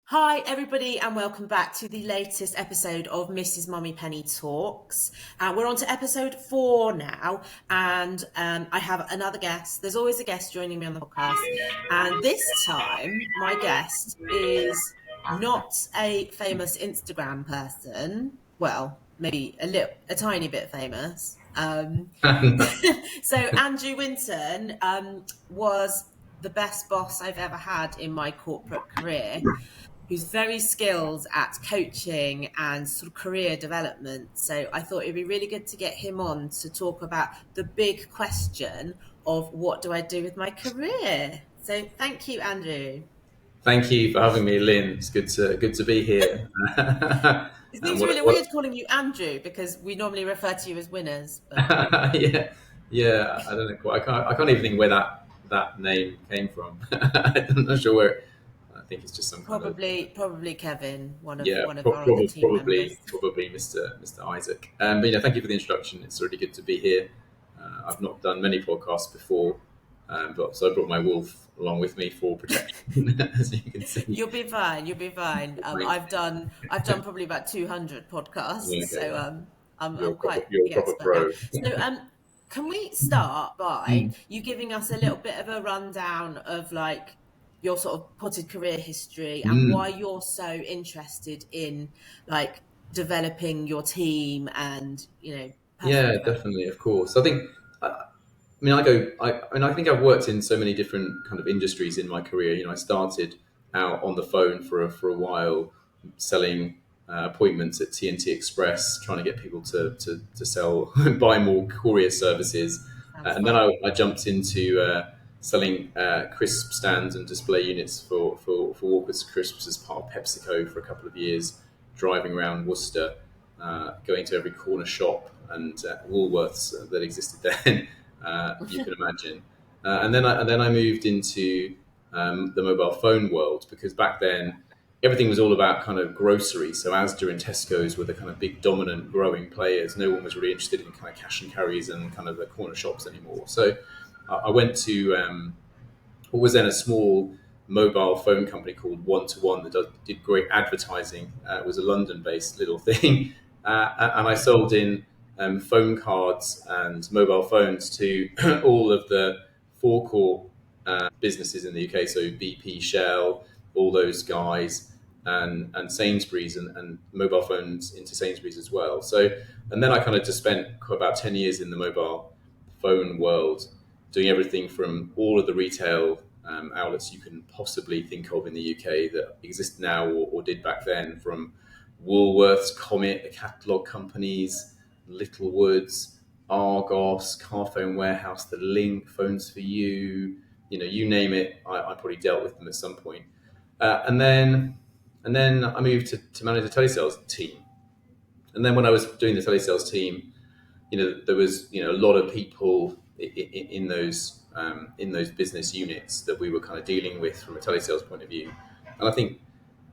Hi, everybody, and welcome back to the latest episode of Mrs. Mummypenny Talks. We're on to episode 4 now, and I have another guest. There's always a guest joining me on the podcast, and this time my guest is not a famous Instagram person. Well, maybe a tiny bit famous. So Andrew Winton was the best boss I've ever had in my corporate career, who's very skilled at coaching and sort of career development. So I thought it'd be really good to get him on to talk about the big question of what do I do with my career? So thank you, Andrew. Thank you for having me, Lynn. It's good to be here. It and seems really weird calling you Andrew because we normally refer to you as winners. But yeah. I don't know. I can't even think where that name came from. I'm not sure where. I think it's just some kind of probably Kevin, one of yeah, our other team members. probably Mr. Isaac. But thank you for the introduction. It's really good to be here. I've not done many podcasts before, but so I brought my wolf along with me for protection, as you can see. You'll be fine. You'll be fine. I've done probably about 200 podcasts, Okay, so you're I'm quite you're a the proper expert now. pro. So can we start by Mm. you giving us a little bit of a rundown of like your sort of potted career history and why Mm. you're so interested in like developing your team and personal Yeah, development? definitely, of course. I think I've worked in so many different kind of industries in my career. I started out on the phone for a while, selling appointments at TNT Express, trying to get people to sell, buy more courier services. Sounds And then fun. I jumped into selling crisp stands and display units for Walker's Crisps as part of PepsiCo for a couple of years, driving around Worcester, going to every corner shop and Woolworths that existed then. You can imagine. And then I moved into the mobile phone world because back then everything was all about kind of grocery. So Asda and Tesco's were the kind of big dominant growing players. No one was really interested in kind of cash and carries and kind of the corner shops anymore. So I went to what was then a small mobile phone company called One to One that did great advertising. It was a London-based little thing, and I sold in phone cards and mobile phones to all of the forecourt businesses in the UK. So BP, Shell, all those guys, and Sainsbury's and mobile phones into Sainsbury's as well. So, and then I kind of just spent about 10 years in the mobile phone world, doing everything from all of the retail outlets you can possibly think of in the UK that exist now or did back then, from Woolworths, Comet, the catalogue companies, Littlewoods, Argos, Carphone Warehouse, The Link, Phones for You, you name it, I probably dealt with them at some point. And then I moved to manage the telesales team. And then when I was doing the telesales team, there was a lot of people in those business units that we were kind of dealing with from a telesales point of view. And I think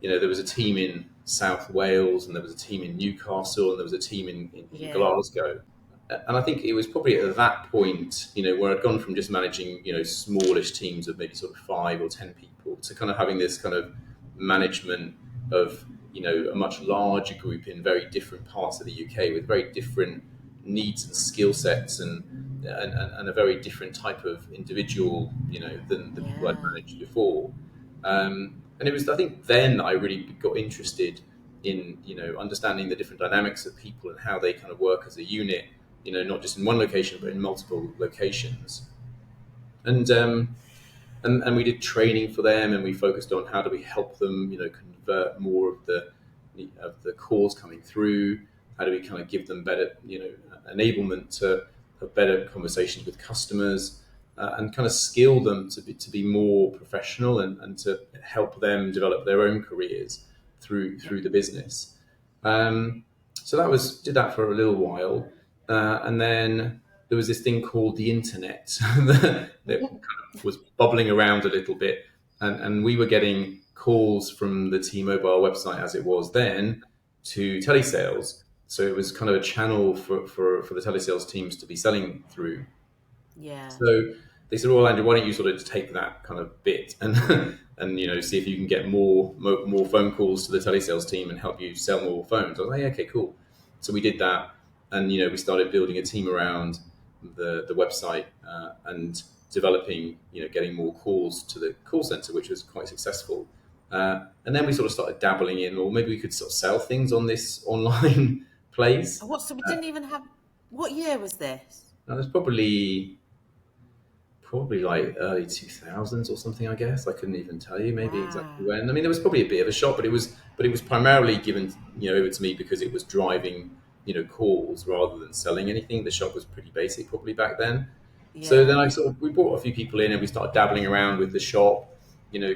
there was a team in South Wales, and there was a team in Newcastle, and there was a team in Yeah. Glasgow. And I think it was probably at that point, where I'd gone from just managing, smallish teams of maybe sort of 5 or 10 people to kind of having this kind of management of, a much larger group in very different parts of the UK with very different needs and skill sets and a very different type of individual, than the people I'd Yeah. managed before. And it was, I think, then I really got interested in, understanding the different dynamics of people and how they kind of work as a unit, not just in one location, but in multiple locations. And we did training for them, and we focused on how do we help them, convert more of the calls coming through. How do we kind of give them better, enablement to have better conversations with customers, and kind of skill them to be more professional and to help them develop their own careers Yeah. through the business. So did that for a little while, and then there was this thing called the internet that kind of was bubbling around a little bit, and we were getting calls from the T-Mobile website as it was then to telesales. So it was kind of a channel for the telesales teams to be selling through. Yeah. So they said, "Well, Andrew, why don't you sort of take that kind of bit and and see if you can get more phone calls to the telesales team and help you sell more phones. I was like, yeah, okay, cool. So we did that, and we started building a team around the website, and developing, getting more calls to the call center, which was quite successful. And then we sort of started dabbling in, or maybe we could sort of sell things on this online place. What? So we didn't even have. What year was this? Now, there's probably like early 2000s or something, I guess. I couldn't even tell you maybe exactly Wow. when. I mean, there was probably a bit of a shock, but it was primarily given over to me because it was driving calls rather than selling anything. The shop was pretty basic probably back then. So then Yeah. we brought a few people in and we started dabbling around with the shop,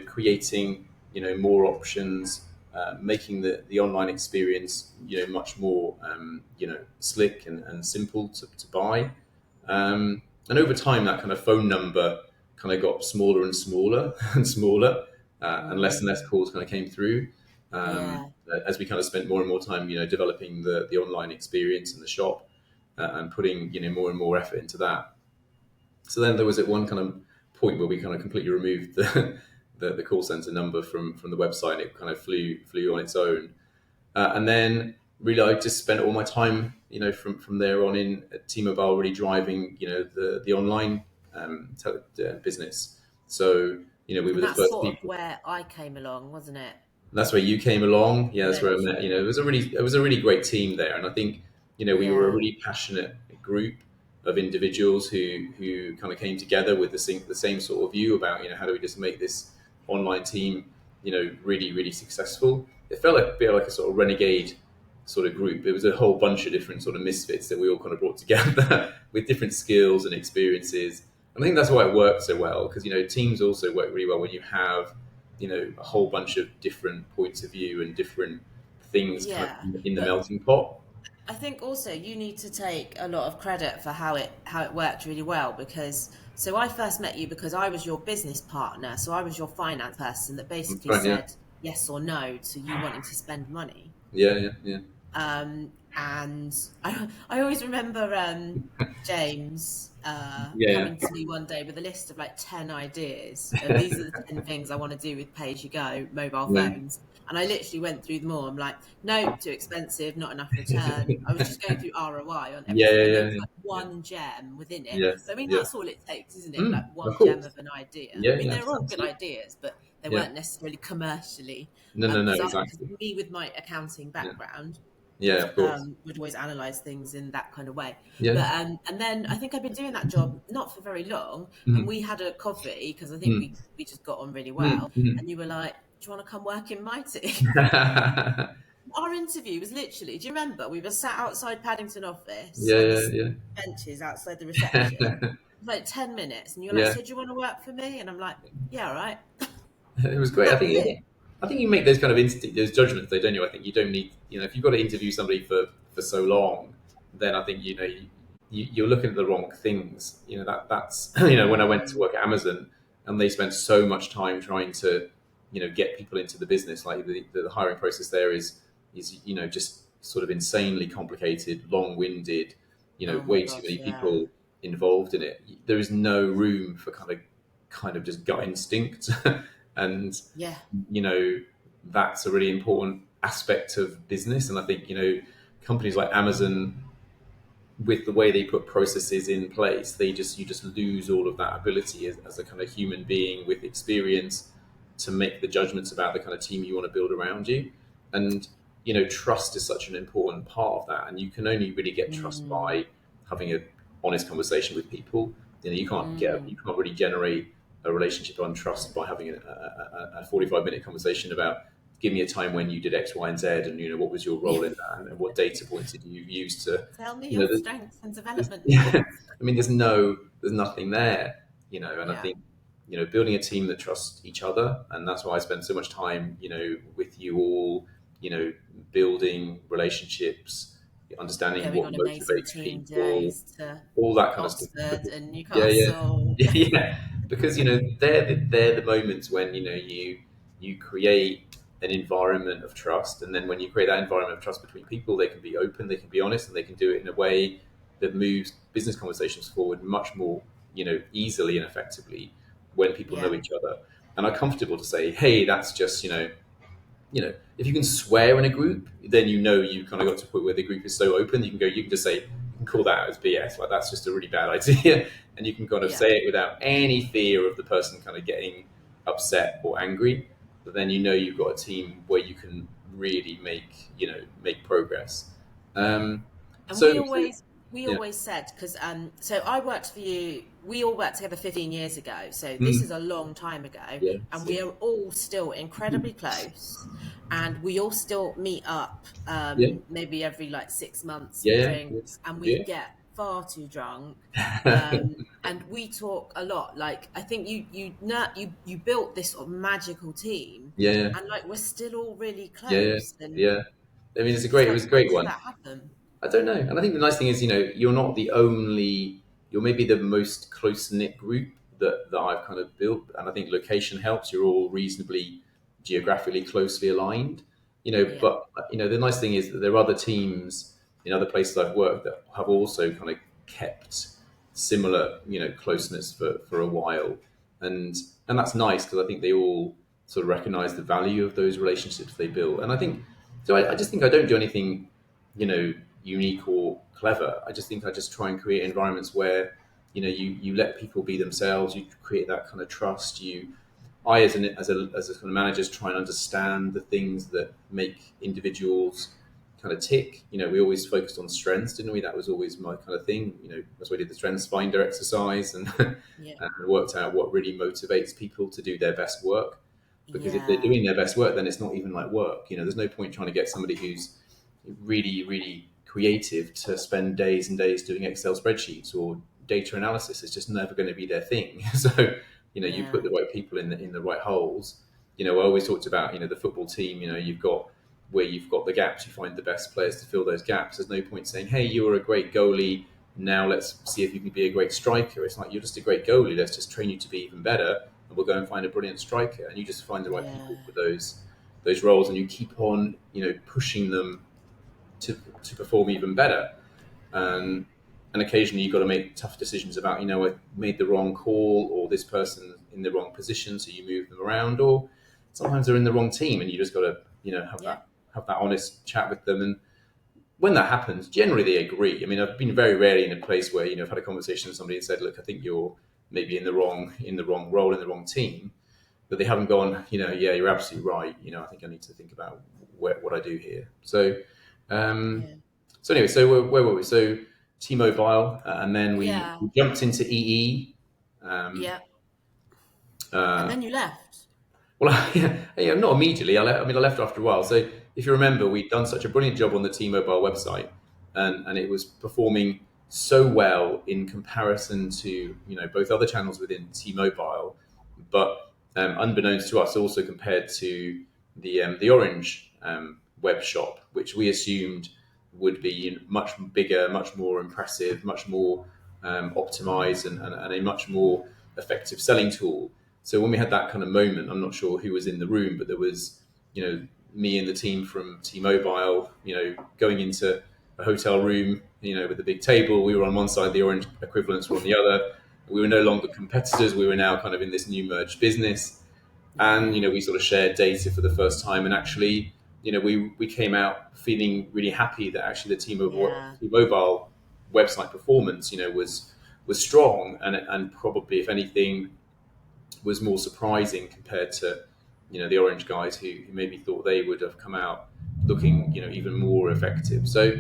creating more options, making the online experience much more slick and simple to buy. And over time, that kind of phone number kind of got smaller and smaller and smaller, and less calls kind of came through, Yeah. as we kind of spent more and more time, developing the online experience in the shop, and putting more and more effort into that. So then there was at one kind of point where we kind of completely removed the call center number from the website. It kind of flew on its own, and then really I just spent all my time, from there on in at T-Mobile, really driving, the online business. So, we were And the that's first sort of people. where I came along, wasn't it? That's where you came along. Yeah, that's where I met. Eventually. It was a really great team there, and I think we were a Yeah. really passionate group of individuals who kind of came together with the same sort of view about how do we just make this online team really successful. It felt like a bit like a sort of renegade sort of group. It was a whole bunch of different sort of misfits that we all kind of brought together with different skills and experiences. And I think that's why it worked so well, because teams also work really well when you have a whole bunch of different points of view and different things kind Yeah. of in the But melting pot. I think also you need to take a lot of credit for how it worked really well, because so I first met you because I was your business partner, so I was your finance person that basically Right, yeah, said yes or no to you wanting to spend money. yeah. And I always remember James Yeah, coming to me one day with a list of like 10 ideas. Of these are the 10 things I want to do with pay as you go mobile yeah, phones. And I literally went through them all. I'm like, no, too expensive, not enough return. I was just going through ROI on yeah, everything. yeah, And there yeah, was yeah, like yeah. one gem within it. Yes, But I mean, yeah. that's all it takes, isn't it? Like Of one gem course. of an idea. I Yeah, mean, yeah, they're all good absolutely. ideas, but they Yeah. weren't necessarily commercially. No, no, no, Because exactly. me with my accounting Yeah, background, yeah, of course. would always analyze things in that kind of way. Yeah. But and then I think I've been doing that job not for very long, and Mm, we had a coffee because I think mm, we just got on really mm, well. mm. And you were like, "Do you want to come work in my team?" Our interview was literally. Do you remember? We were sat outside Paddington office Yeah, on the yeah, yeah. benches outside the reception. Like 10 minutes, and you're like, Yeah. "So do you want to work for me?" And I'm like, "Yeah, all right." It was great. That was it. I think you make those kind of instinct, those judgments, though, don't you? I think you don't need, if you've got to interview somebody for so long, then I think you're looking at the wrong things. That's when I went to Mm, work at Amazon, and they spent so much time trying to get people into the business. Like the hiring process there is just sort of insanely complicated, long winded. oh my Way too gosh, many yeah, people involved in it. There is no room for kind of just gut instinct. And yeah, you know that's a really important aspect of business. And I think companies like Amazon, with the way they put processes in place, you just lose all of that ability as a kind of human being with experience to make the judgments about the kind of team you want to build around you. And trust is such an important part of that, and you can only really get trust mm, by having an honest conversation with people. You mm, can't really generate a relationship on trust by having a 45-minute conversation about, give me a time when you did X, Y, and Z, and what was your role in that, and what data points did you use to, tell me you your know, strengths and development yeah, plans. I mean, there's nothing there, and I Yeah. think, building a team that trusts each other, and that's why I spend so much time, with you all, building relationships, understanding Going what on amazing motivates team people, days to all that kind of stuff. Oxford and Yeah, yeah, Newcastle. yeah. Because they're the moments when you create an environment of trust, and then when you create that environment of trust between people, they can be open, they can be honest, and they can do it in a way that moves business conversations forward much more easily and effectively when people know Yeah. each other. and are comfortable to say, hey, that's just, if you can swear in a group, then you kind of got to a point where the group is so open, you can just say, you can call that out as BS, like that's just a really bad idea, and you can kind of Yeah. say it without any fear of the person kind of getting upset or angry. But then you've got a team where you can really make progress. Um, And so, we yeah, always said, because so I worked for you, we all worked together 15 years ago, so this is mm, a long time ago, yeah, and we are all still incredibly close, and we all still meet up yeah, maybe every like 6 months for yeah, yeah, drinks, and we yeah. get far too drunk. Yeah. And we talk a lot. Like I think you built this sort of magical team, Yeah, and like we're still all really yeah, close. And yeah. I mean, it's it like, was a how great did one. that happen? I don't know. And I think the nice thing is, you're not the only, you're maybe the most close knit group that I've kind of built. And I think location helps. You're all reasonably geographically closely aligned, Yeah, but, the nice thing is that there are other teams in other places I've worked that have also kind of kept similar, closeness for a while. And, and that's nice because I think they all sort of recognize the value of those relationships they build. And I think, so I just think I don't do anything unique or clever. I just think I just try and create environments where you let people be themselves. You create that kind of trust. I as a kind of manager try and understand the things that make individuals kind of tick. We always focused on strengths, didn't we? That was always my kind of thing. That's why I did the StrengthsFinder exercise and yeah, and worked out what really motivates people to do their best work. Because if they're yeah, doing their best work, then it's not even like work. There's no point trying to get somebody who's really, really creative to spend days and days doing Excel spreadsheets or data analysis. It's just never going to be their thing. So, you put yeah, the right people in the right holes. I always talked about, the football team, you've got where you've got the gaps, you find the best players to fill those gaps. There's no point saying, hey, you were a great goalie. Now let's see if you can be a great striker. It's like, you're just a great goalie. Let's just train you to be even better. And we'll go and find a brilliant striker. And you just find the right people yeah, for those roles, and you keep on, pushing them to perform even better. yeah, And and occasionally you've got to make tough decisions about, I made the wrong call, or this person in the wrong position, so you move them around, or sometimes they're in the wrong team, and you just got to, yeah, have that honest chat with them. And when that happens, generally they agree. I mean, I've been very rarely in a place where I've had a conversation with somebody and said, "Look, I think you're maybe in the wrong role in the wrong team," but they haven't gone, "Yeah, you're absolutely right. I think I need to think about what I do here." So, um, yeah, so anyway, so where were we? So T-Mobile, and then we yeah, jumped into EE. Um, yeah. And uh, then you left. well, yeah, not immediately. I left after a while. So if you remember, we'd done such a brilliant job on the T-Mobile website, and it was performing so well in comparison to both other channels within T-Mobile, but unbeknownst to us, also compared to the Orange web shop, which we assumed would be much bigger, much more impressive, much more optimized, and a much more effective selling tool. So when we had that kind of moment, I'm not sure who was in the room, but there was, me and the team from T-Mobile, going into a hotel room, with a big table. We were on one side, the Orange equivalents were on the other. We were no longer competitors. We were now kind of in this new merged business. And, Yeah, we sort of shared data for the first time. And actually, we came out feeling really happy that actually the yeah, T-Mobile website performance, was strong, and probably, if anything, was more surprising compared to the Orange guys who maybe thought they would have come out looking even more effective. So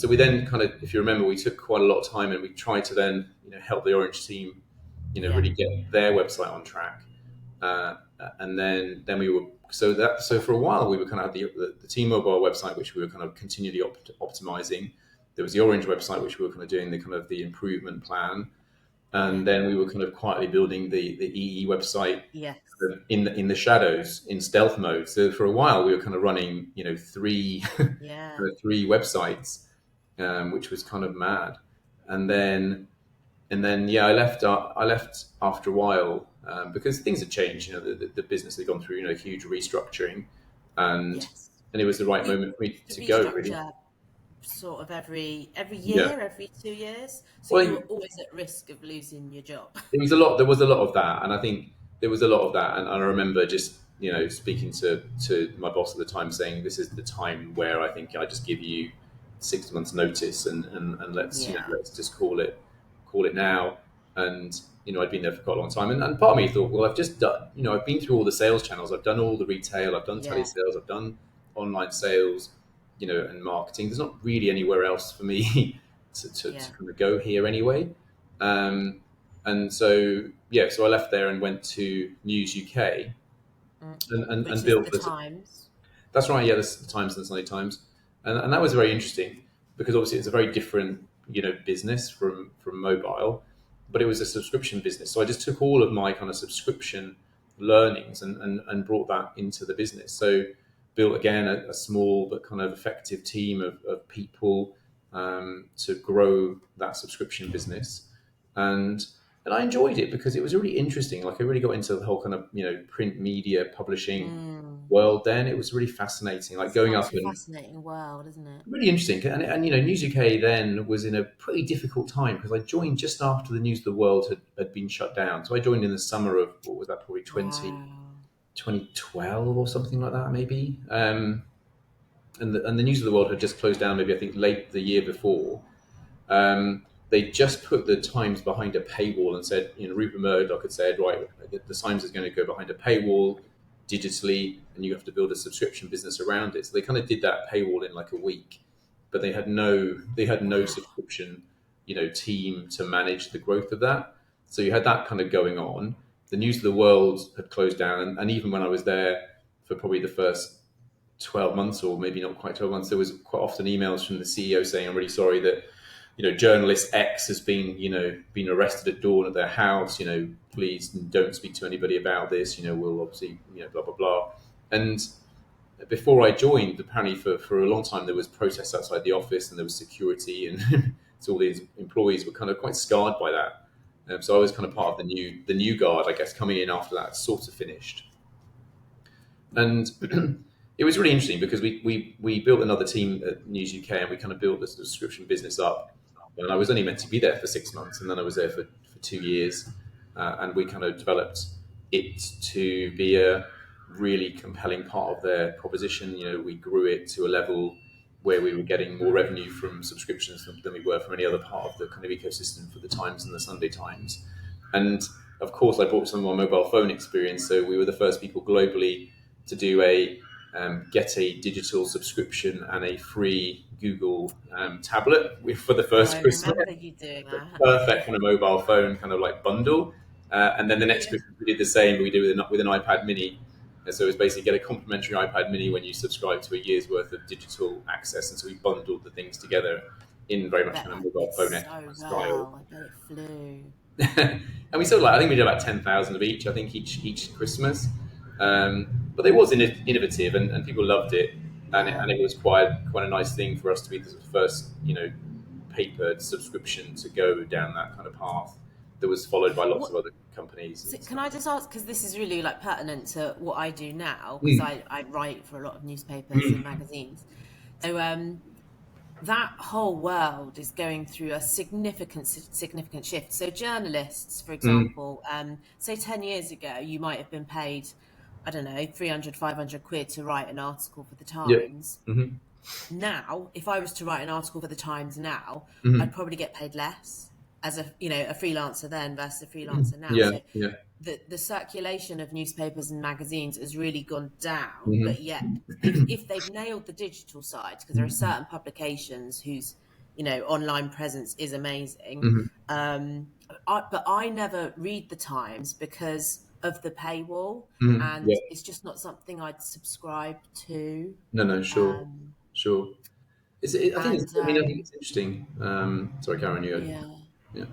we then kind of, if you remember, we took quite a lot of time and we tried to then help the Orange team yeah, really get their website on track. And then we were so for a while we were kind of the T-Mobile website, which we were kind of continually optimizing. There was the Orange website, which we were kind of doing the kind of the improvement plan, yeah, and then we were kind of quietly building the EE website yes, in the shadows in stealth mode. So for a while we were kind of running three yeah, three websites, which was kind of mad. And then yeah, I left after a while, because things had changed. The business had gone through huge restructuring, and yes. and it was the right You moment for me to to go, really. restructure sort of every Yeah. year, every 2 years. So you were Well, always at risk of losing your job. there was a lot of that, and I think there was a lot of that, and I remember just speaking to my boss at the time, saying this is the time where I think I just give you 6 months notice, and let's Yeah. let's just call it now. And I'd been there for quite a long time, and part of me thought, well, I've just done, I've been through all the sales channels, I've done all the retail, I've done Yeah. telesales, I've done online sales, and marketing. There's not really anywhere else for me Yeah. to kind of go here anyway. And so, yeah, so I left there and went to News UK Mm. and Which is built the this. Times. That's right, yeah, the Times and the Sunday Times, and that was very interesting because obviously it's a very different business from mobile, but it was a subscription business. So I just took all of my kind of subscription learnings and brought that into the business. So built again a small but kind of effective team of people to grow that subscription business, and I enjoyed it because it was really interesting. Like I really got into the whole kind of print media publishing Mm. world. Then it was really fascinating, like going Such up a and fascinating world, isn't it? really interesting. And News UK then was in a pretty difficult time because I joined just after the News of the World had been shut down. So I joined in the summer of, what was that, probably Wow. 2012 or something like that, maybe. And the News of the World had just closed down, maybe I think late the year before. They just put the Times behind a paywall and said, Rupert Murdoch had said, right, the Times is going to go behind a paywall digitally, and you have to build a subscription business around it. So they kind of did that paywall in like a week, but they had no Wow. subscription, team to manage the growth of that. So you had that kind of going on. The News of the World had closed down, and even when I was there for probably the first 12 months, or maybe not quite 12 months, there was quite often emails from the CEO saying, I'm really sorry that journalist X has been arrested at dawn at their house. Please don't speak to anybody about this. We'll obviously blah blah blah. And before I joined, apparently for a long time there was protests outside the office and there was security, and so all these employees were kind of quite scarred by that. So I was kind of part Yeah. of the new guard, I guess, coming in after that sort of finished. And it was really interesting because we built another team at News UK, and we kind of built the subscription business up. And I was only meant to be there for 6 months, and then I was there for 2 years, and we kind of developed it to be a really compelling part of their proposition. We grew it to a level where we were getting more revenue from subscriptions than we were from any other part of the kind of ecosystem for the Times and the Sunday Times. And of course, I brought some of my mobile phone experience. So we were the first people globally to do a get a digital subscription and a free Google tablet for the first I Christmas. remember you doing The that. perfect kind of mobile phone kind of like bundle. And then the next Yeah. Christmas we did the same. We did with an iPad Mini. And so it was basically get a complimentary iPad Mini when you subscribe to a year's worth of digital access. And so we bundled the things together in very I much bet kind of that mobile did phone so style. well. I bet it flew. And we sold I think we did about 10,000 of each. I think each Christmas. But it was innovative, and people loved it, Yeah. and it was quite a nice thing for us to be the first paper subscription to go down that kind of path. That was followed by lots of What? other companies So and can stuff. I just ask, because this is really like pertinent to what I do now, because Mm, I write for a lot of newspapers and mm, magazines. So that whole world is going through a significant shift. So journalists, for mm, example, say 10 years ago, you might have been paid, I don't know, 300, 500 quid to write an article for the yeah. Times. Mm-hmm, Now, if I was to write an article for the Times now, I'd mm-hmm, probably get paid less as a freelancer then versus a freelancer now. yeah. So Yeah. the circulation of newspapers and magazines has really gone down, Mm-hmm, but yet if they've nailed the digital side, because there are mm-hmm, certain publications whose online presence is amazing, mm-hmm, but I never read the Times because of the paywall, mm-hmm, and yeah. it's just not something I'd subscribe to. No, no, sure, um sure. I think and it's. I mean, I think it's interesting. Sorry, Karen, you. Yeah. Yeah.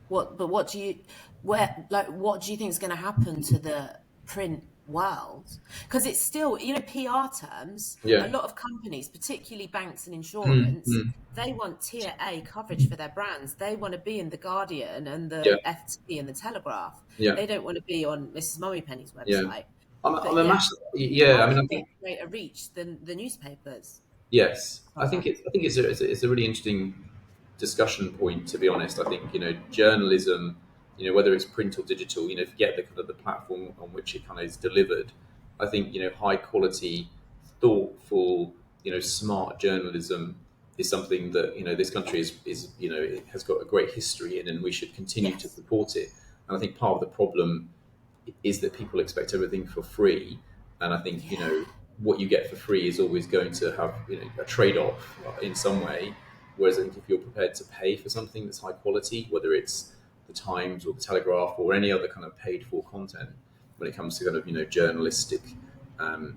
What do you what do you think is going to happen to the print world? Because it's still, PR terms, a Yeah. lot of companies, particularly banks and Mm, insurance, mm, they want tier A coverage for their brands. They want to be in the Guardian and yeah. the FT and the Telegraph. Yeah. They don't want to be on Mrs. Mummypenny's Yeah. website. I'm But a yet, massive. Yeah. I why mean, I don't they think have greater reach than the newspapers? yes. I think Product. it's a really interesting discussion point. To be honest, I think journalism whether it's print or digital, forget the kind of the platform on which it kind of is delivered. I think, high quality, thoughtful, smart journalism is something that, this country is it has got a great history in, and we should continue to Yes. support it. And I think part of the problem is that people expect everything for free. And I think, Yeah. what you get for free is always going to have, a trade-off in some way. Whereas I think if you're prepared to pay for something that's high quality, whether it's the Times or the Telegraph or any other kind of paid for content, when it comes to kind of, journalistic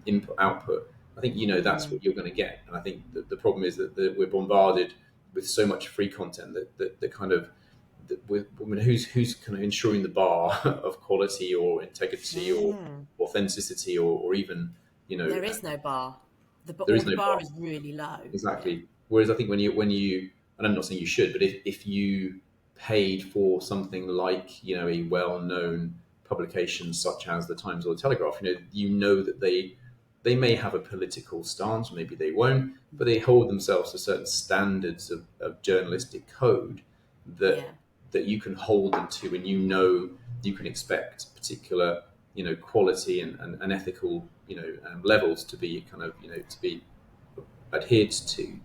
input output, I think, that's what you're going to get. And I think that the problem is that we're bombarded with so much free content that kind of, who's kind of ensuring the bar of quality or integrity or authenticity or even, There is no bar. there Or is the no bar bar. is really low. Yeah. Exactly. Whereas I think when you, and I'm not saying you should, but if you paid for something like, a well-known publication such as the Times or the Telegraph, that they may have a political stance, maybe they won't, but they hold themselves to certain standards of journalistic code that Yeah. that you can hold them to, and you can expect particular quality and ethical levels to be kind of to be adhered to.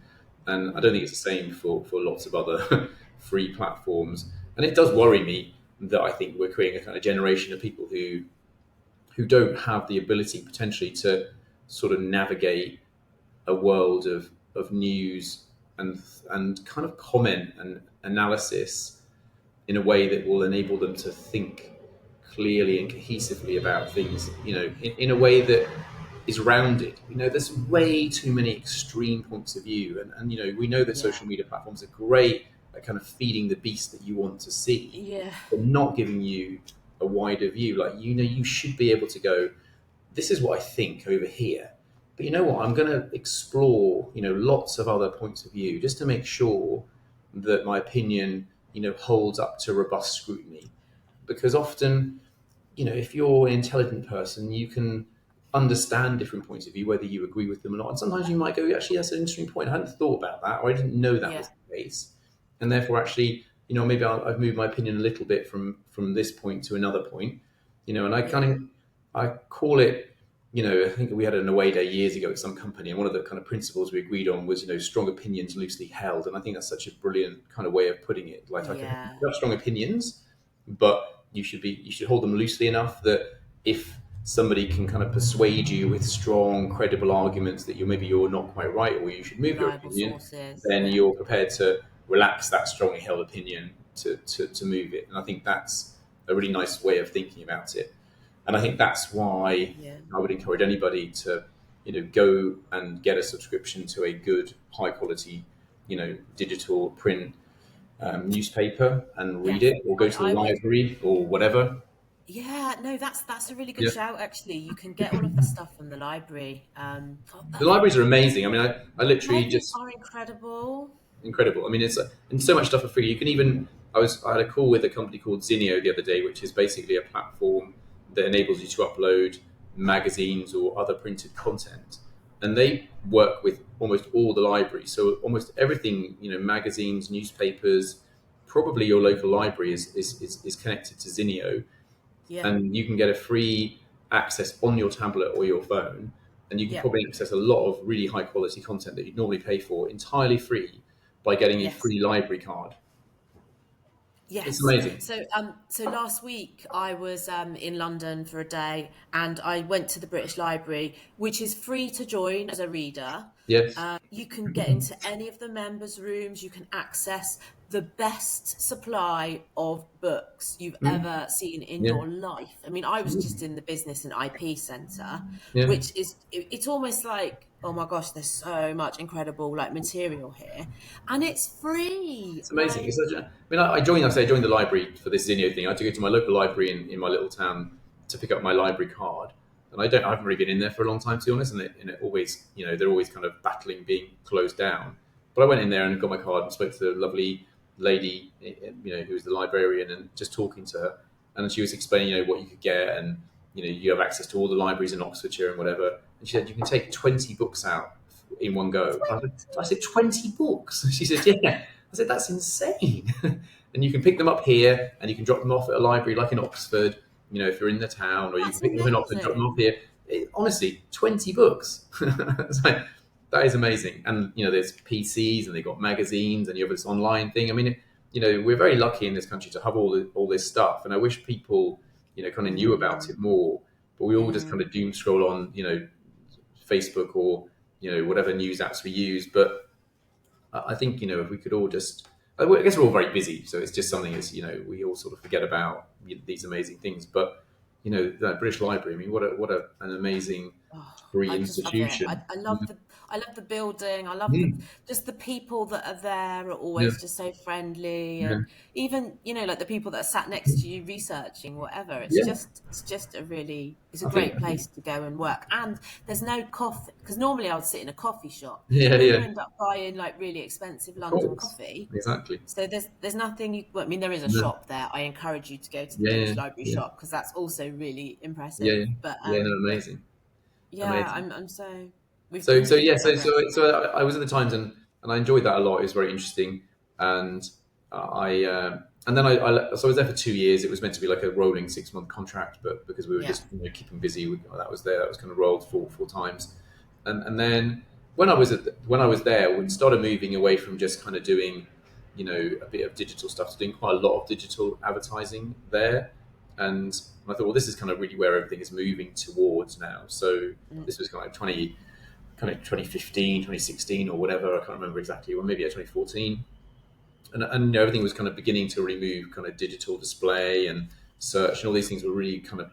And I don't think it's the same for lots of other free platforms. And it does worry me that I think we're creating a kind of generation of people who don't have the ability potentially to sort of navigate a world of news and kind of comment and analysis in a way that will enable them to think clearly and cohesively about things, in a way that is rounded. There's way too many extreme points of view, and we know that Yeah. social media platforms are great at kind of feeding the beast that you want to see, Yeah. but not giving you a wider view. Like, you should be able to go, this is what I think over here. But you know what? I'm going to explore, lots of other points of view just to make sure that my opinion, holds up to robust scrutiny. Because often, if you're an intelligent person, you can understand different points of view, whether you agree with them or not. And sometimes you might go, actually, that's an interesting point. I hadn't thought about that, or I didn't know that Yeah. was the case. And therefore, actually, maybe I've moved my opinion a little bit from this point to another point, and Yeah. I call it, I think we had an away day years ago at some company, and one of the kind of principles we agreed on was, strong opinions loosely held. And I think that's such a brilliant kind of way of putting it. Like, okay, Yeah. you have strong opinions, but you should hold them loosely enough that if somebody can kind of persuade you with strong, credible arguments that you're not quite right, or you should move your Reliable opinion, sources. then Yeah. you're prepared to relax that strongly held opinion to move it. And I think that's a really nice way of thinking about it. And I think that's why Yeah. I would encourage anybody to, go and get a subscription to a good, high quality, digital print newspaper and read Yes. it, or go to the I would. library or whatever. Yeah. No, that's a really good Yeah. shout. Actually, you can get all of the stuff from the library. The libraries are amazing. I mean, I literally Libraries just are incredible. incredible. I mean, it's and so much stuff for free. You can even I had a call with a company called Zinio the other day, which is basically a platform that enables you to upload magazines or other printed content, and they work with almost all the libraries. So almost everything, magazines, newspapers, probably your local library is connected to Zinio, Yeah. and you can get a free access on your tablet or your phone, and you can Yeah. probably access a lot of really high quality content that you'd normally pay for entirely free by getting a Yes. free library card. It's Yes. amazing. So last week I was in London for a day, and I went to the British Library, which is free to join as a reader. Yes. You can get into any of the members' rooms. You can access the best supply of books you've Mm. ever seen in Yeah. your life. I mean, I was just in the business and IP centre, Yeah. which is it's almost like, oh my gosh, there's so much incredible like material here, and it's free. It's amazing. Like, It's such a, I mean, I joined the library for this Zinio thing. I had to go to my local library in my little town to pick up my library card. And I haven't really been in there for a long time, to be honest. And it always, they're always kind of battling being closed down. But I went in there and got my card and spoke to the lovely lady, who was the librarian, and just talking to her. And she was explaining, what you could get, and you have access to all the libraries in Oxfordshire and whatever. And she said you can take 20 books out in one go. I said 20 books. She said, yeah. I said, that's insane. And you can pick them up here and you can drop them off at a library like in Oxford, if you're in the town, or you can That's pick them up in Oxford, drop them amazing. off here. Honestly, 20 books. It's like, that is amazing. And, there's PCs and they've got magazines and you have this online thing. I mean, we're very lucky in this country to have all this stuff. And I wish people, kind of knew about it more, but we all just kind of doom scroll on, Facebook or, whatever news apps we use. But I think, if we could all just, I guess we're all very busy. So it's just something that's, we all sort of forget about these amazing things. But, the British Library, I mean, an amazing Oh, free I just love it. institution. I love the building. I love Mm. just the people that are there are Yeah, always just so friendly, yeah, and even like the people that are sat next to you researching whatever. yeah. It's just it's a I think, great place to go and work. And there's no coffee, because normally I would sit in a coffee shop, yeah, and then you yeah. end up buying like really expensive Of London course, coffee. exactly. So there's nothing well, I mean, there is a No. shop there. I encourage you to go to the Yeah, British Library yeah, shop because that's also really yeah, impressive. yeah, But yeah. No, amazing, yeah, amazing. I'm so we've So, been so really yeah, so progress. so so I was at the Times and I enjoyed that a lot. It was very interesting, and and then so I was there for 2 years. It was meant to be like a rolling 6-month contract, but because we were Yeah. just keeping busy, that was there. That was kind of rolled four times, and then when I was there, we started moving away from just kind of doing, a bit of digital stuff to doing quite a lot of digital advertising there, and I thought, well, this is kind of really where everything is moving towards now. So Mm. this was kind of 2015, 2016 or whatever. I can't remember exactly. Well, maybe 2014. And everything was kind of beginning to remove kind of digital display and search, and all these things were really kind of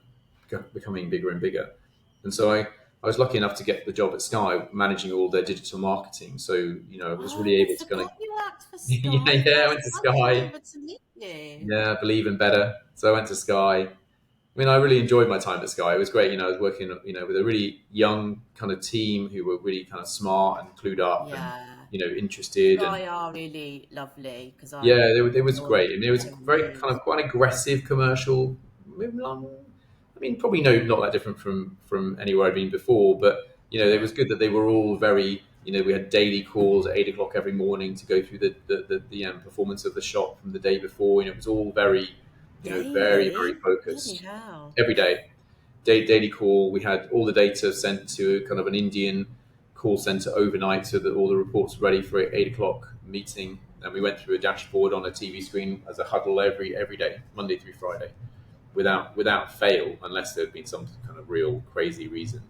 becoming bigger and bigger. And so I was lucky enough to get the job at Sky managing all their digital marketing. So, I was really Oh, I able to kind of, forgot you worked for yeah, Sky. yeah, I That's went to lovely Sky. ever to meet you. Yeah, believe in better. So I went to Sky. I mean, I really enjoyed my time at Sky. It was great. I was working, with a really young kind of team who were really kind of smart and clued up and, Yeah. interested. And Sky are really lovely because yeah, I it was enjoy great. I mean, it was watching the very kind news. of quite aggressive commercial. I mean, probably not that different from anywhere I'd been before, but it Yeah. was good that they were all very. We had daily calls at 8 o'clock every morning to go through the performance of the shop from the day before. It was all very, very very Daily? Bloody focused hell. every day. Daily call. We had all the data sent to kind of an Indian call center overnight, so that all the reports were ready for 8 o'clock meeting. And we went through a dashboard on a TV screen as a huddle every day, Monday through Friday, without fail, unless there had been some kind of real crazy reason.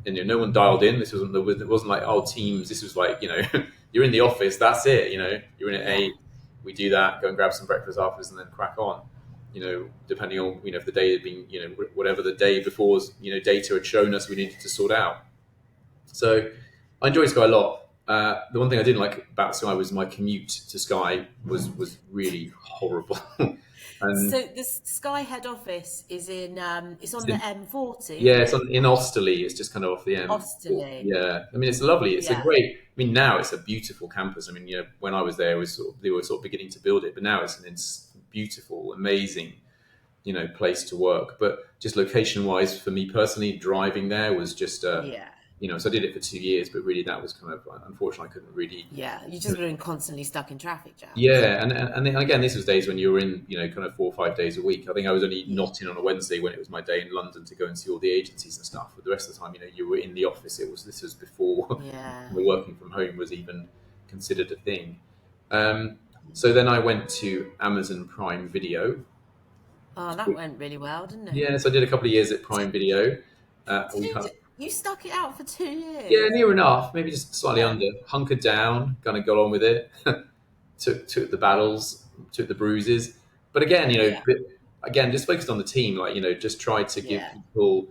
And no one dialed in. It wasn't like, oh, Teams. This was like, you're in the office. That's it. You're in at Yeah. 8. We do that. Go and grab some breakfast afterwards, and then crack on. Depending on if the day had been, whatever the day before's data had shown us we needed to sort out. So I enjoyed Sky a lot. The one thing I didn't like about Sky was my commute to Sky was really horrible. And So the Sky head office is in it's it's on in, the M40, yeah, isn't it's it? in Osterley. It's just kind of off the M. Osterley. Yeah, I mean it's lovely. It's a Yeah. great. I mean now it's a beautiful campus. I mean when I was there, they were sort of beginning to build it, but now it's beautiful, amazing, place to work. But just location wise, for me personally, driving there was just Yeah. so I did it for 2 years, but really that was kind of unfortunately I couldn't really. Yeah. You just been constantly stuck in traffic jams. Yeah, and then again, this was days when you were in, kind of 4 or 5 days a week. I think I was only Yeah. not in on a Wednesday when it was my day in London to go and see all the agencies and stuff. But the rest of the time, you were in the office. This was before Yeah. working from home was even considered a thing. So then I went to Amazon Prime Video. Oh, that went really well, didn't it? Yeah, so I did a couple of years at Prime Video. We kind of, You stuck it out for 2 years. yeah, near enough, maybe just slightly Yeah. under. Hunkered down, kind of got on with it. took the battles, took the bruises. But again, Yeah. just focused on the team. Like just tried to give Yeah. people,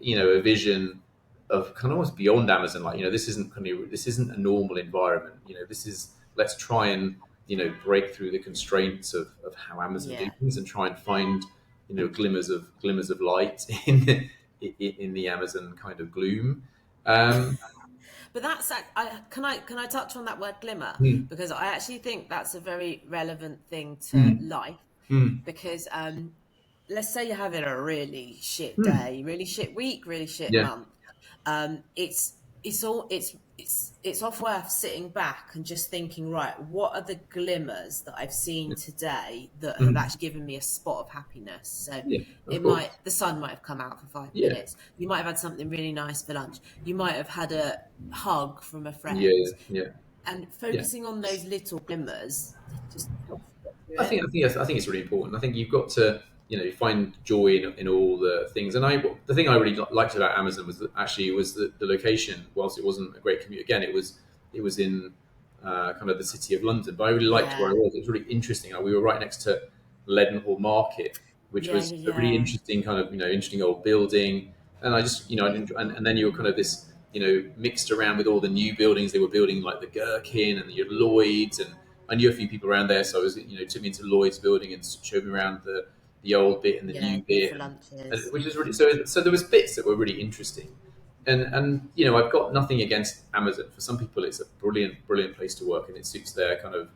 a vision of kind of almost beyond Amazon. Like this isn't a normal environment. This is let's try and break through the constraints of how Amazon do Yeah. things and try and find glimmers of light in the Amazon kind of gloom. Um, But can I touch on that word glimmer, hmm, because I actually think that's a very relevant thing to hmm, life, hmm, because let's say you're having a really shit hmm. day, really shit week, really shit Yeah, month. It's it's off worth sitting back and just thinking, right, what are the glimmers that I've seen today that have Mm. actually given me a spot of happiness? So Yeah, of course. the sun might have come out for five Yeah, minutes. You might have had something really nice for lunch. You might have had a hug from a yeah, friend, yeah, and yeah. focusing on those little glimmers just helps you get through I it. think I think I think it's really important. I think you've got to find joy in all the things. And the thing I really liked about Amazon was that actually it was the location. Whilst it wasn't a great commute, again it was in kind of the city of London. But I really liked where I Yeah, was. It was really interesting. We were right next to Leadenhall Market, which yeah, was a really yeah, interesting kind of interesting old building. And I just I yeah. didn't, and then you were kind of this mixed around with all the new buildings they were building, like the Gherkin and the Lloyd's, and I knew a few people around there, so I was, took me into Lloyd's building and showed me around the old bit and the Yeah, new bit, beautiful and lunches. which was really so there was bits that were really interesting, and I've got nothing against Amazon. For some people, it's a brilliant place to work, and it suits their kind of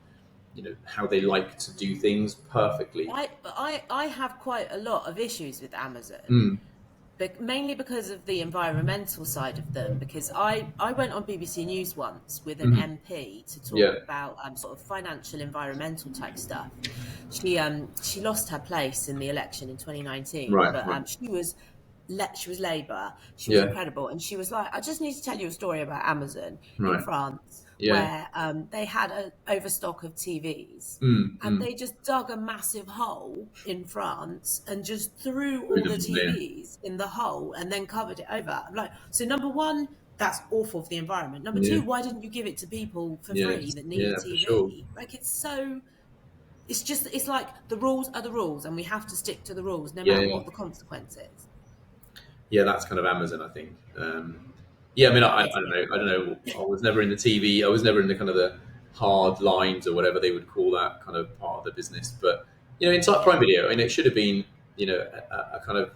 how they like to do things perfectly. I have quite a lot of issues with Amazon, Mm, but mainly because of the environmental side of them. Because I went on BBC News once with an mhm. MP to talk Yeah, about sort of financial environmental type stuff. She lost her place in the election in 2019, right, but right, she was Labour. She was yeah, incredible, and she was like, "I just need to tell you a story about Amazon in right, France, yeah, where they had an overstock of TVs, mm, and mm. they just dug a massive hole in France and just threw Threw all them the all in. TVs in the hole and then covered it over." I'm like, so number one, that's awful for the environment. Number Yeah, two, why didn't you give it to people for yeah, free that need a yeah, for sure. TV? Like, it's like the rules are the rules, and we have to stick to the rules no Yeah, matter yeah. what the consequences. Yeah, that's kind of Amazon, I think. Yeah, I mean, I don't Getting it. know. I don't know. I was never in the TV. I was never in the kind of the hard lines or whatever they would call that kind of part of the business. But inside Prime Yeah. Video, I mean, it should have been, a kind of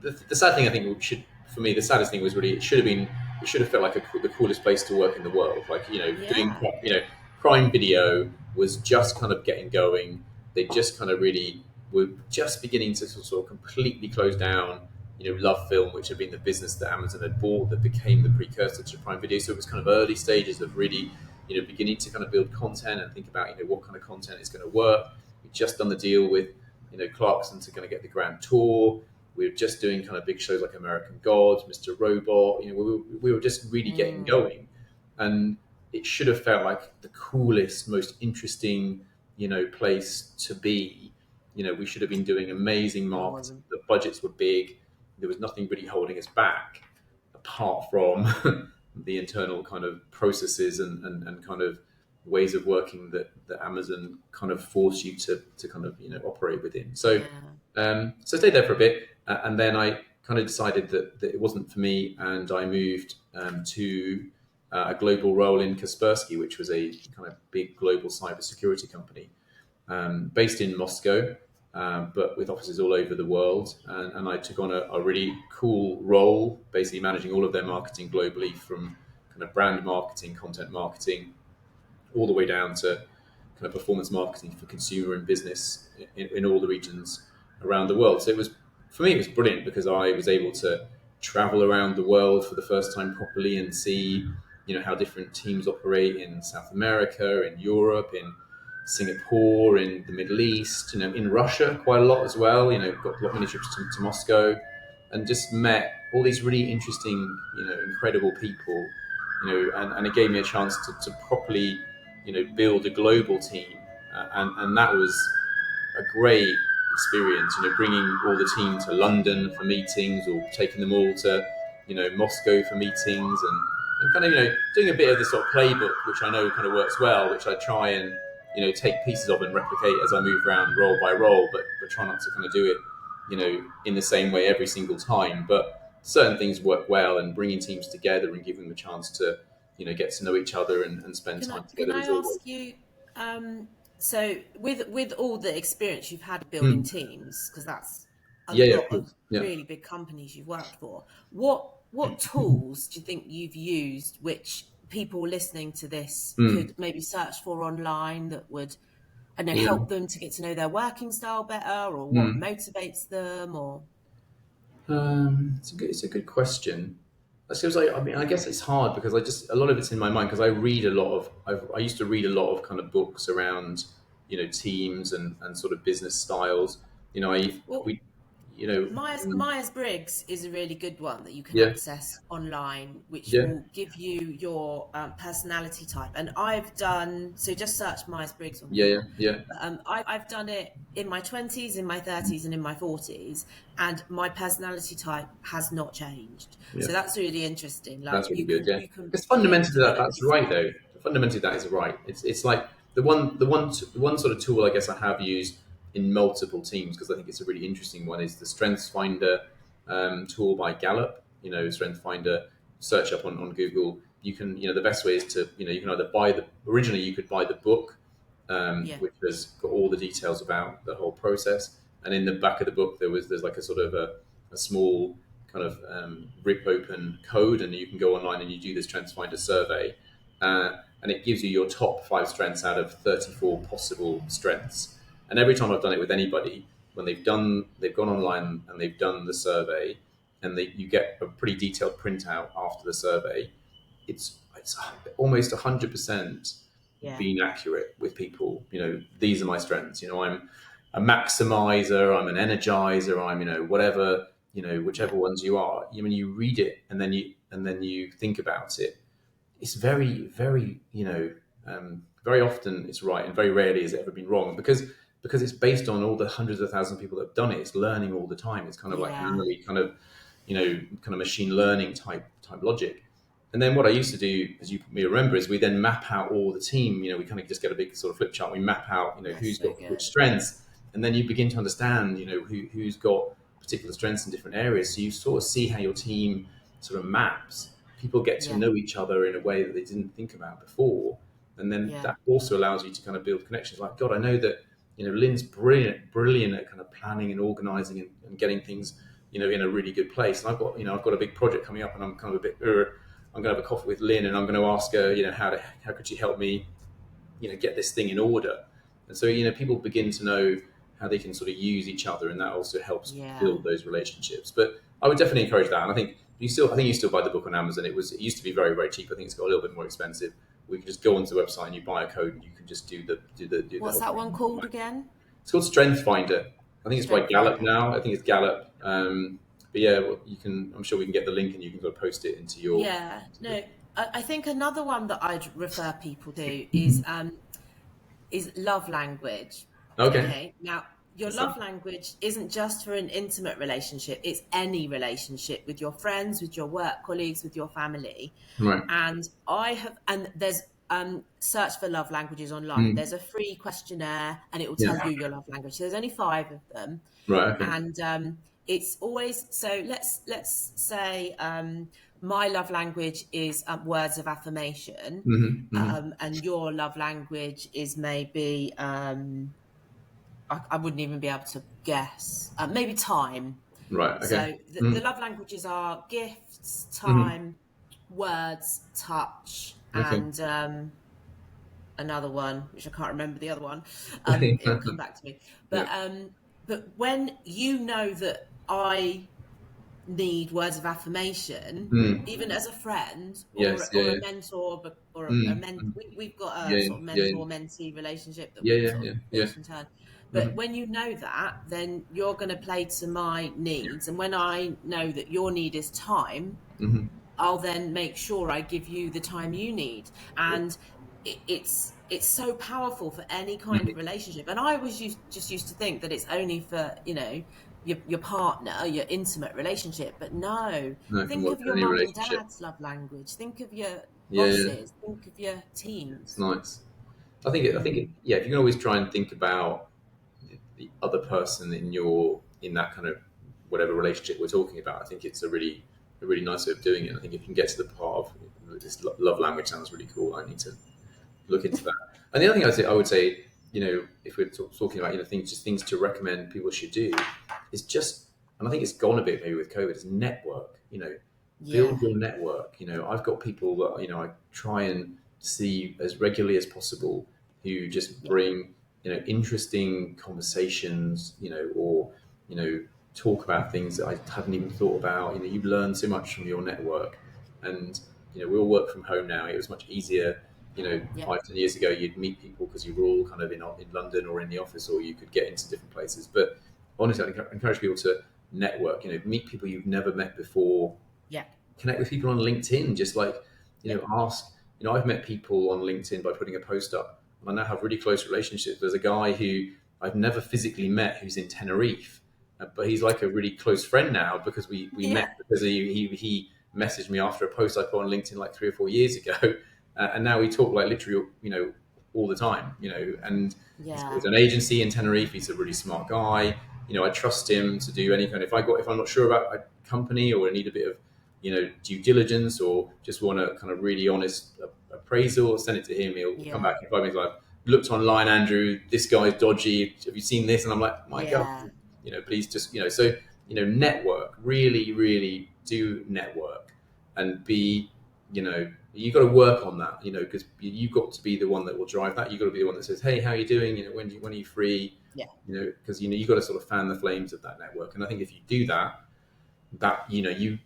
the sad thing. I think should for me the saddest thing was really it should have been. It should have felt like the coolest place to work in the world. Like doing Yeah. Prime Video was just kind of getting going. They just kind of really were just beginning to sort of completely close down Love Film, which had been the business that Amazon had bought that became the precursor to Prime Video. So it was kind of early stages of really, beginning to kind of build content and think about, what kind of content is going to work. We'd just done the deal with, Clarkson to kind of get the Grand Tour. We were just doing kind of big shows like American Gods, Mr. Robot. We were just really getting Mm, going, and it should have felt like the coolest, most interesting, place to be. We should have been doing amazing it marketing. wasn't. The budgets were big. There was nothing really holding us back apart from the internal kind of processes and kind of ways of working that Amazon kind of force you to kind of operate within. Yeah. So I stayed there for a bit, and then I kind of decided that it wasn't for me, and I moved to a global role in Kaspersky, which was a kind of big global cybersecurity company based in Moscow, but with offices all over the world. And I took on a really cool role, basically managing all of their marketing globally, from kind of brand marketing, content marketing, all the way down to kind of performance marketing for consumer and business in all the regions around the world. So for me, it was brilliant because I was able to travel around the world for the first time properly and see, how different teams operate in South America, in Europe, in Singapore, in the Middle East, in Russia quite a lot as well. Got a lot many trips to Moscow, and just met all these really interesting, incredible people, and it gave me a chance to properly, build a global team, and that was a great experience. Bringing all the team to London for meetings, or taking them all to, Moscow for meetings, and kind of, doing a bit of the sort of playbook, which I know kind of works well, which I try and, take pieces of and replicate as I move around role by role, but try not to kind of do it, in the same way every single time. But certain things work well, and bringing teams together and giving them a chance to, get to know each other and spend time Can together I is always. ask you, so with all the experience you've had building Mm. teams, because that's a Yeah, yeah, of lot of course. Yeah. really big companies you've worked for, what tools do you think you've used which people listening to this Mm. could maybe search for online that would, I don't know, Yeah. help them to get to know their working style better, or what Mm. motivates them, or It's a good question. That seems like, I mean, I guess it's hard because a lot of it's in my mind because I read a lot of, I used to read a lot of kind of books around, teams and sort of business styles. Well, We, you know, Myers-Briggs is a really good one that you can yeah, access online, which yeah, will give you your personality type. And I've done, so just search Myers-Briggs on yeah, yeah, Google. yeah, I've done it in my 20s, in my 30s, and in my 40s, and my personality type has not changed. yeah. So that's really interesting. Like That's really good. Yeah, you can because fundamentally develop that's this. right though. Fundamentally that is right. It's like the one sort of tool I guess I have used in multiple teams because I think it's a really interesting one is the StrengthsFinder tool by Gallup. StrengthsFinder. Search up on Google. You can the best way is to you can either buy the originally you could buy the book, Yeah, which has got all the details about the whole process, and in the back of the book there's like a sort of a small kind of rip open code, and you can go online and you do this StrengthsFinder survey, and it gives you your top 5 strengths out of 34 possible strengths. And every time I've done it with anybody, when they've gone online and they've done the survey, and you get a pretty detailed printout after the survey. It's almost 100% yeah, being accurate with people. These are my strengths. I'm a maximizer, I'm an energizer, I'm whatever, yeah, whichever ones you are. When you read it and then you think about it, it's very very very often it's right, and very rarely has it ever been wrong because it's based on all the hundreds of thousands of people that have done it. It's learning all the time. It's kind of like an yeah, early kind of machine learning type logic. And then what I used to do, as you may remember, is we then map out all the team. We kind of just get a big sort of flip chart. We map out, that's who's so got which good. strengths, and then you begin to understand, who's got particular strengths in different areas. So you sort of see how your team sort of maps. People get to Yeah, know each other in a way that they didn't think about before, and then yeah, that also allows you to kind of build connections. Like, God, I know that Lynn's brilliant at kind of planning and organizing and getting things in a really good place. And I've got a big project coming up, and I'm kind of a bit. I'm going to have a coffee with Lynn, and I'm going to ask her, how could she help me, get this thing in order. And so people begin to know how they can sort of use each other, and that also helps yeah. build those relationships. But I would definitely encourage that. And I think you still buy the book on Amazon. It used to be very very cheap. I think it's got a little bit more expensive. We can just go onto the website and you buy a code, and you can just do the What's whole that thing. one called again? It's called Strength Finder. I think it's by Strength Gallup Finder. now. I think it's Gallup. But yeah, well, you can. I'm sure we can get the link, and you can sort of post it into your. Yeah, no, I think another one that I'd refer people to is love language. Okay. Okay, now your So, love language isn't just for an intimate relationship; it's any relationship with your friends, with your work colleagues, with your family. right. And there's search for love languages online. Mm. There's a free questionnaire, and it will tell Yeah. you your love language. So there's only 5 of them, Right. Okay. and it's always so. Let's say my love language is words of affirmation, Hmm. Hmm. and your love language is maybe I wouldn't even be able to guess. Maybe time. Right. Okay. So the Mm. love languages are gifts, Hmm. time, words, touch, Okay. and another one, which I can't remember the other one. It'll come back to me. Yeah. But when you know that I need words of affirmation, Mm. even as a friend Yes. Yeah. or Yeah. a mentor, or a Mm. men, Mm. we've got a Yeah. sort of Yeah. mentor mentee relationship that Yeah. we Yeah. sort of Yeah. do Yeah. each in turn. But Hmm. when you know that, then you're going to play to my needs, and when I know that your need is time, Hmm. I'll then make sure I give you the time you need. Yeah. And it's so powerful for any kind of Hmm. relationship. And I was just used to think that it's only for, your partner, your intimate relationship. But no, No, it can think work of in your any mum and relationship. dad's love language. Think of your Yeah. Yeah. bosses. Think of your It's teams. nice. Yeah. If you can always try and think about the other person in that kind of whatever relationship we're talking about, I think it's a really nice way of doing it. I think if you can get to the part of this love language sounds really cool. I need to look into that. And the other thing I would say, if we're talking about things to recommend people should do, is just, and I think it's gone a bit maybe with COVID, is network. Yeah, Build your network. I've got people that I try and see as regularly as possible who just yeah, bring interesting conversations, or talk about things that I hadn't even thought about. You learn so much from your network, And we all work from home now. It was much easier. Yeah. 5-10 years ago, you'd meet people because you were all kind of in London or in the office, or you could get into different places. But honestly, I encourage people to network. Meet people you've never met before. Yeah. Connect with people on LinkedIn. Just like Yeah. ask. I've met people on LinkedIn by putting a post up, and I now have really close relationships. There's a guy who I've never physically met who's in Tenerife, but he's like a really close friend now because we met Yeah. because he messaged me after a post I put on LinkedIn like 3 or 4 years ago, and now we talk like literally all the time. And he's got Yeah. his own agency in Tenerife. He's a really smart guy. I trust him to do any kind. If I'm not sure about a company or I need a bit of due diligence or just want a kind of really honest appraisal, send it to him. He'll come Yeah. back in 5 minutes like, looked online, Andrew, this guy's dodgy. Have you seen this? And I'm like, my God, Yeah. please just, so, network, really, really do network and be, you got to work on that, because you've got to be the one that will drive that. You've got to be the one that says, hey, how are you doing? When are you free? Yeah. Because, you've got to sort of fan the flames of that network. And I think if you do that,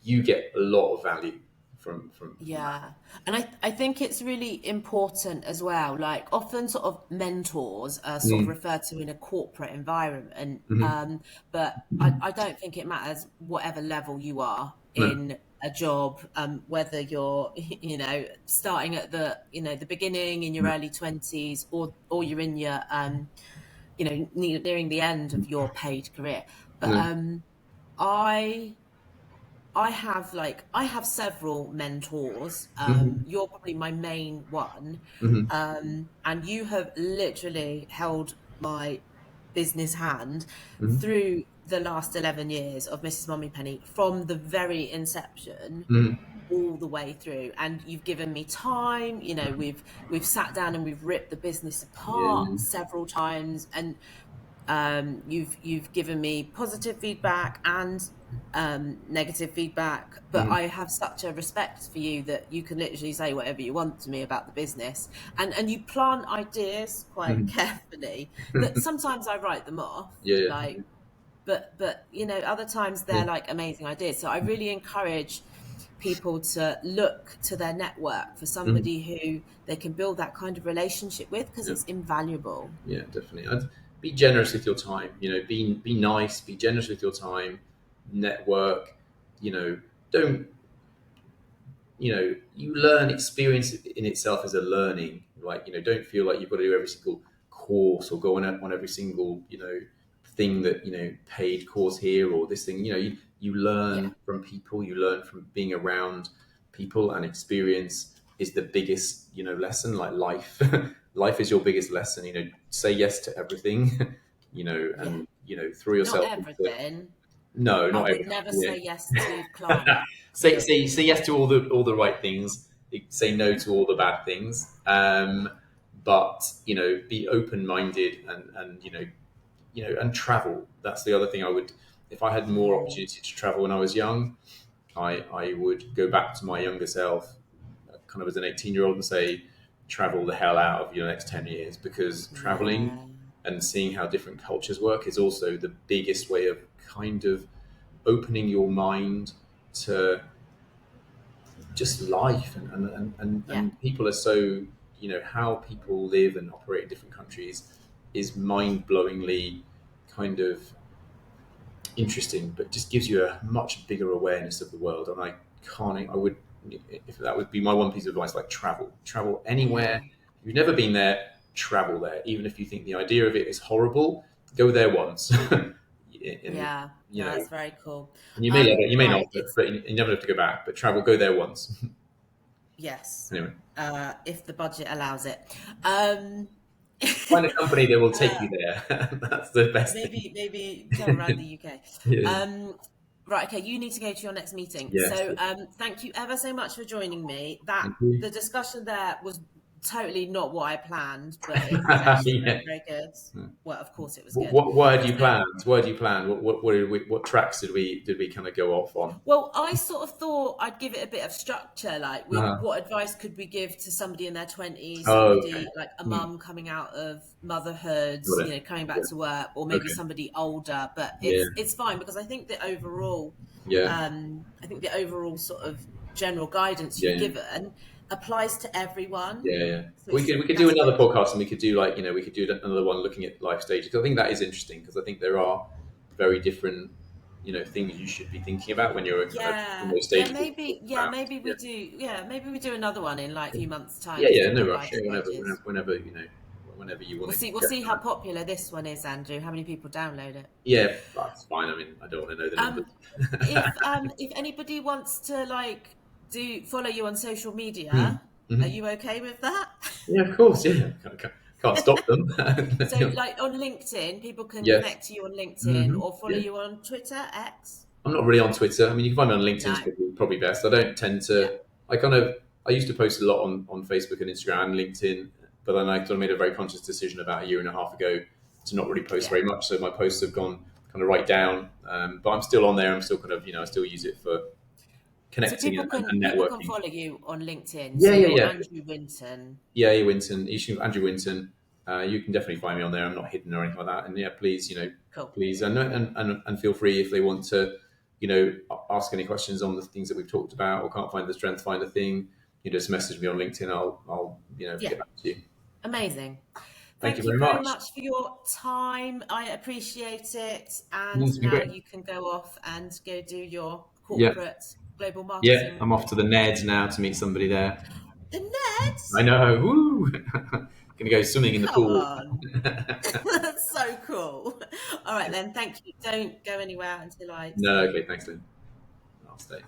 you get a lot of value from that. Yeah. And I think it's really important as well. Like often sort of mentors are sort of Mm. referred to in a corporate environment. Mhm. But I don't think it matters whatever level you are No. in a job, whether you're, starting at the beginning in your No. early 20s or you're in your, nearing the end of your paid career. But No. I I have several mentors. Mhm. You're probably my main one. Mhm. And you have literally held my business hand Mhm. through the last 11 years of Mrs. Mummypenny from the very inception Mhm. all the way through. And you've given me time, we've sat down and we've ripped the business apart Yeah. several times. And you've given me positive feedback and negative feedback, but Mhm. I have such a respect for you that you can literally say whatever you want to me about the business, and you plant ideas quite Mhm. carefully that sometimes I write them off, Yeah. like, but other times Yeah. they're like amazing ideas. So I really encourage people to look to their network for Mhm. somebody who they can build that kind of relationship with because Yeah. it's invaluable. Yeah, definitely. And be generous with your time. Be nice. Be generous with your time. Network. Don't. You learn. Experience in itself is a learning. Like don't feel like you've got to do every single course or go on every single thing that paid course here or this thing. You Yeah, learn from people. You learn from being around people, and experience is the biggest lesson. Like life, life is your biggest lesson. Say yes to everything. yeah. And throw Not yourself into. everything. No, I not would everything. never Yeah. say yes to climate. Say yes to all the right things. Say no to all the bad things. But be open minded and and travel. That's the other thing I would. If I had more Mm, opportunity to travel when I was young, I would go back to my younger self, kind of as an 18-year-old, and say, travel the hell out of your next 10 years, because traveling yeah, and seeing how different cultures work is also the biggest way of kind of opening your mind to just life yeah, and people are so how people live and operate in different countries is mind-blowingly kind of interesting, but just gives you a much bigger awareness of the world. And I would, if that would be my one piece of advice, like travel anywhere. yeah, If you've never been there, travel there. Even if you think the idea of it is horrible, go there once. and yeah. you No, know that's very cool. and you may love it, you may Right, not, but you never have to go back. But travel, go there once. yes, Anyway, if the budget allows it. Um, find a company that will take uh, you there. That's the best thing. maybe travel around the UK. Yeah. Right, okay, you need to go to your next meeting. Yes. So, thank you ever so much for joining me. Thank you. The discussion there was totally not what I planned, but it was actually very, Yeah. very good. Well, of course it was good. What had you So, planned? What had you planned? What tracks did we kind of go off on? well, I sort of thought I'd give it a bit of structure, like Uh, what advice could we give to somebody in their 20s, oh, okay. somebody like a Hmm. mum coming out of motherhood, Got it. coming Yeah. back to work, or maybe Okay. somebody older, but Yeah. it's fine because I think the overall Yeah. I think the overall sort of general guidance you've given applies to everyone. Yeah. So We could do that's another good. podcast, and we could do we could do another one looking at life stages. 'Cause I think that is interesting, because I think there are very different, things you should be thinking about when you're kind of in Yeah, those stages. maybe we do another one in like a few months' time, Yeah, just no about rush. life Yeah, stages. whenever you want to We'll get see on how it. popular this one is, Andrew. How many people download it? Yeah, that's fine. I mean, I don't want to know the numbers. Um, if anybody wants to like do follow you on social media, are Mm-hmm. you okay with that? Yeah, of course. Yeah, can't stop them. So, like on LinkedIn, people can Yes. connect to you on LinkedIn Hmm. or follow Yeah. you on Twitter, X. I'm not really on Twitter. I mean, you can find me on LinkedIn. Is No. probably best. I don't tend Yeah. to. I used to post a lot on Facebook and Instagram and LinkedIn, but then I sort of made a very conscious decision about a year and a half ago to not really post Yeah. very much. So my posts have gone kind of right down. But I'm still on there. I'm still kind of, I still use it for So connecting and people can networking. follow you on LinkedIn. Yeah, So yeah, you're yeah. Andrew Winton. Yeah, Winton, Andrew Winton. You can definitely find me on there. I'm not hidden or anything like that. And yeah, please, Cool. please, and feel free if they want to, ask any questions on the things that we've talked about, or can't find the StrengthsFinder thing. You just message me on LinkedIn. I'll get back to you. Amazing. Thank you Thank you very very much. much for your time. I appreciate it. And It's been now great. you can go off and go do your Yeah, corporate global yeah. marketing. I'm off to the Ned now to meet somebody there. The I Neds? know. Woo! Gonna go swimming in the Come pool. on. That's so cool. All right, then. Thank you. Don't go anywhere until I No, say okay. Thanks, Lynn. I'll stay.